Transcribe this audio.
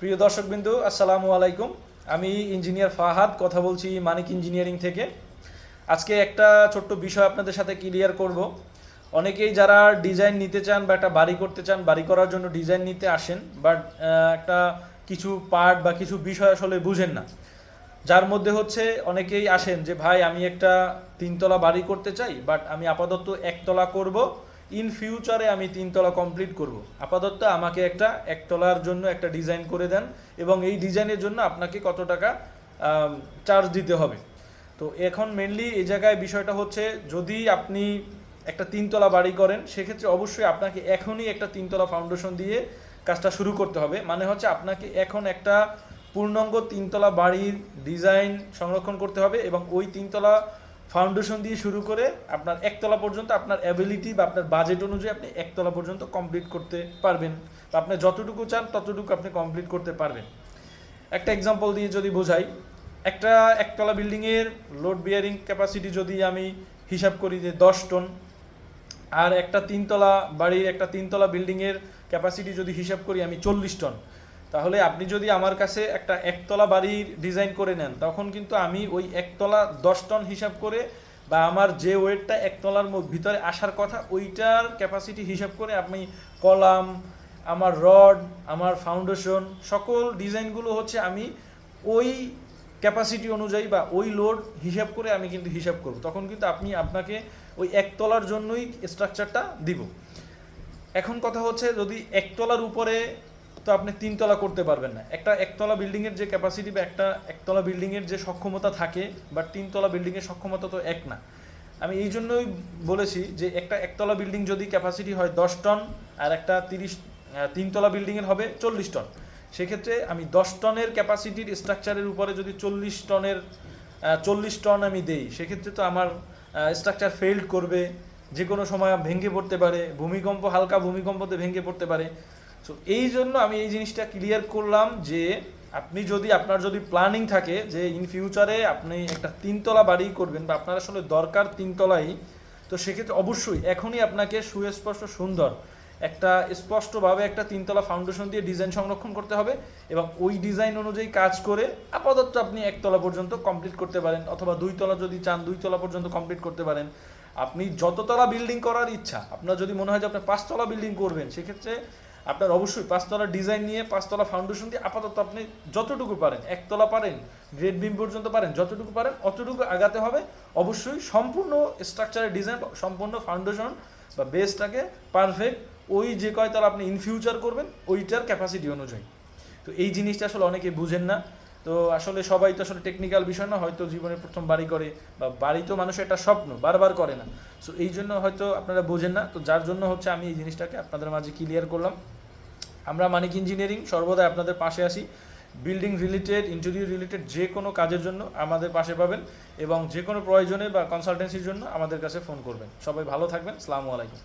প্রিয় দর্শকবৃন্দ, আসসালামু আলাইকুম। আমি ইঞ্জিনিয়ার ফাহাদ কথা বলছি মানিক ইঞ্জিনিয়ারিং থেকে। আজকে একটা ছোট্ট বিষয় আপনাদের সাথে ক্লিয়ার করব। অনেকেই যারা ডিজাইন নিতে চান বা একটা বাড়ি করতে চান, বাড়ি করার জন্য ডিজাইন নিতে আসেন, বাট একটা কিছু পার্ট বা কিছু বিষয় আসলে বুঝেন না। যার মধ্যে হচ্ছে অনেকেই আসেন যে ভাই আমি একটা তিনতলা বাড়ি করতে চাই, বাট আমি আপাতত একতলা করব, ইন ফিউচারে আমি তিনতলা কমপ্লিট করব। আপাতত আমাকে একটা একতলার জন্য একটা ডিজাইন করে দেন এবং এই ডিজাইনের জন্য আপনাকে কত টাকা চার্জ দিতে হবে। তো এখন মেনলি এই জায়গায় বিষয়টা হচ্ছে, যদি আপনি একটা তিনতলা বাড়ি করেন সেক্ষেত্রে অবশ্যই আপনাকে এখনই একটা তিনতলা ফাউন্ডেশন দিয়ে কাজটা শুরু করতে হবে। মানে হচ্ছে আপনাকে এখন একটা পূর্ণাঙ্গ তিনতলা বাড়ির ডিজাইন সংরক্ষণ করতে হবে এবং ওই তিনতলা ফাউন্ডেশন দিয়ে শুরু করে আপনার একতলা পর্যন্ত আপনার অ্যাবিলিটি বা আপনার বাজেট অনুযায়ী আপনি একতলা পর্যন্ত কমপ্লিট করতে পারবেন, বা আপনি যতটুকু চান ততটুকু আপনি কমপ্লিট করতে পারবেন। একটা এক্সাম্পল দিয়ে যদি বোঝাই, একটা একতলা বিল্ডিংয়ের লোড বিয়ারিং ক্যাপাসিটি যদি আমি হিসাব করি যে 10 টন, আর একটা তিনতলা বাড়ির একটা তিনতলা বিল্ডিংয়ের ক্যাপাসিটি যদি হিসাব করি আমি 40 টন, তাহলে আপনি যদি আমার কাছে একটা একতলা বাড়ির ডিজাইন করে নেন তখন কিন্তু আমি ওই একতলা 10 টন হিসাব করে, বা আমার যে ওয়েটটা একতলার ভিতরে আসার কথা ওইটার ক্যাপাসিটি হিসাব করে আপনি কলাম, আমার রড, আমার ফাউন্ডেশন, সকল ডিজাইনগুলো হচ্ছে আমি ওই ক্যাপাসিটি অনুযায়ী বা ওই লোড হিসাব করে আমি কিন্তু হিসাব করব। তখন কিন্তু আপনাকে ওই একতলার জন্যই স্ট্রাকচারটা দিব। এখন কথা হচ্ছে, যদি একতলার উপরে, তো আপনি তিনতলা করতে পারবেন না। একটা একতলা বিল্ডিংয়ের যে ক্যাপাসিটি বা একটা একতলা বিল্ডিংয়ের যে সক্ষমতা থাকে, বা তিনতলা বিল্ডিংয়ের সক্ষমতা তো এক না। আমি এই জন্যই বলেছি যে একটা একতলা বিল্ডিং যদি ক্যাপাসিটি হয় 10 টন, আর একটা তিনতলা বিল্ডিংয়ের হবে 40 টন, সেক্ষেত্রে আমি 10 টনের ক্যাপাসিটির স্ট্রাকচারের উপরে যদি 40 টন আমি দেই, সেক্ষেত্রে তো আমার স্ট্রাকচার ফেইল্ড করবে, যে কোনো সময় ভেঙে পড়তে পারে, হালকা ভূমিকম্পতে ভেঙে পড়তে পারে। সো এই জন্য আমি এই জিনিসটা ক্লিয়ার করলাম যে আপনার যদি প্ল্যানিং থাকে যে ইন ফিউচারে আপনি একটা তিনতলা বাড়ি করবেন বা আপনার আসলে দরকার তিনতলাই, তো সেক্ষেত্রে অবশ্যই এখনই আপনাকে সুস্পষ্ট সুন্দর একটা স্পষ্টভাবে একটা তিনতলা ফাউন্ডেশন দিয়ে ডিজাইন সংরক্ষণ করতে হবে এবং ওই ডিজাইন অনুযায়ী কাজ করে আপাতত আপনি একতলা পর্যন্ত কমপ্লিট করতে পারেন, অথবা দুইতলা যদি চান দুইতলা পর্যন্ত কমপ্লিট করতে পারেন। আপনি যততলা বিল্ডিং করার ইচ্ছা, আপনার যদি মনে হয় যে আপনি 5তলা বিল্ডিং করবেন, সেক্ষেত্রে আপনার অবশ্যই 5তলা ডিজাইন নিয়ে 5তলা ফাউন্ডেশন দিয়ে আপাতত আপনি যতটুকু পারেন, একতলা পারেন, গ্রেড বিম পর্যন্ত পারেন, যতটুকু পারেন অতটুকু আগাতে হবে। অবশ্যই সম্পূর্ণ স্ট্রাকচারের ডিজাইন, সম্পূর্ণ ফাউন্ডেশন বা বেসটাকে পারফেক্ট ওই যে কয়তলা আপনি ইন ফিউচার করবেন ওইটার ক্যাপাসিটি অনুযায়ী। তো এই জিনিসটা আসলে অনেকে বুঝেন না। তো আসলে সবাই তো আসলে টেকনিক্যাল বিষয় না, হয়তো জীবনে প্রথম বাড়ি করে, বা বাড়ি তো মানুষের একটা স্বপ্ন, বারবার করে না। সো এই জন্য হয়তো আপনারা বোঝেন না। তো যার জন্য হচ্ছে আমি এই জিনিসটাকে আপনাদের মাঝে ক্লিয়ার করলাম। আমরা মানিক ইঞ্জিনিয়ারিং সর্বদাই আপনাদের পাশে আসি। বিল্ডিং রিলেটেড, ইন্টেরিয়র রিলেটেড যে কোনো কাজের জন্য আমাদের পাশে পাবেন, এবং যে কোনো প্রয়োজনে বা কনসালটেন্সির জন্য আমাদের কাছে ফোন করবেন। সবাই ভালো থাকবেন। আসসালামু আলাইকুম।